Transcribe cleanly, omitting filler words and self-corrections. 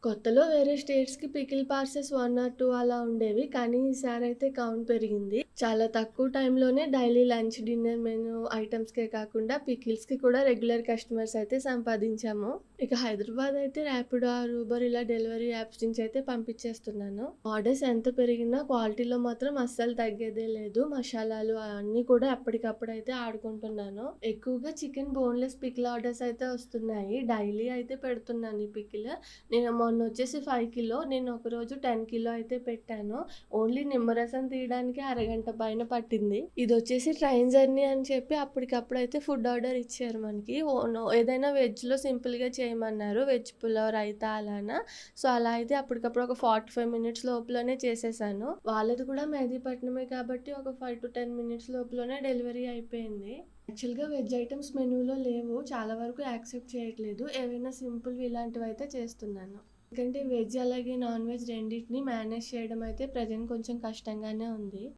కొత్తలో వేరే స్టేట్స్‌కి పికిల్ పార్సెస్ 1 ఆర్ 2 అలా ఉండేవి. కానీ ఈసారైతే కౌంట్ పెరిగింది. చాలా తక్కువ టైంలోనే డైలీ లంచ్, డిన్నర్ మెనూ ఐటెమ్స్‌కే కాకుండా పికిల్స్‌కి కూడా రెగ్యులర్ కస్టమర్స్ అయితే సంపాదించాము. ఇక హైదరాబాద్ అయితే ర్యాపిడో ఆర్ ఊబర్ ఇలా డెలివరీ యాప్స్ నుంచి అయితే పంపించేస్తున్నాను. ఆర్డర్స్ ఎంత పెరిగినా క్వాలిటీలో మాత్రం అస్సలు తగ్గేదే లేదు. మసాలాలు అన్నీ కూడా ఎప్పటికప్పుడైతే ఆడుకుంటున్నాను. ఎక్కువగా చికెన్ బోన్‌లెస్ పికిల్ ఆర్డర్స్ అయితే వస్తున్నాయి. డైలీ అయితే పెడుతున్నాను ఈ పికిల్. నేను మొన్నొచ్చేసి 5 కిలో. నేను ఒకరోజు 10 కిలో అయితే పెట్టాను. ఓన్లీ నిమ్మరసం తీయడానికి అరగంట పైన పట్టింది. ఇదొచ్చేసి ట్రైన్ జర్నీ అని చెప్పి అప్పటికప్పుడైతే ఫుడ్ ఆర్డర్ ఇచ్చారు మనకి. ఏదైనా వెజ్‌లో సింపుల్‌గా చేయమన్నారు. వెజ్ పులావ్, రైతా అలానా. సో, అలా అయితే అప్పటికప్పుడు ఒక 45 మినిట్స్ లోపులోనే చేసేసాను. వాళ్ళది కూడా మెహదీపట్నమే కాబట్టి ఒక 5-10 మినిట్స్ లోపులోనే డెలివరీ అయిపోయింది. యాక్చువల్‌గా వెజ్ ఐటెమ్స్ మెనూలో లేవు. చాలా వరకు యాక్సెప్ట్ చేయట్లేదు. ఏవైనా సింపుల్‌వి ఇలాంటివైతే చేస్తున్నాను. ఎందుకంటే వెజ్ అలాగే నాన్ వెజ్ రెండిటిని మేనేజ్ చేయడం అయితే ప్రెజెంట్ కొంచెం కష్టంగానే ఉంది.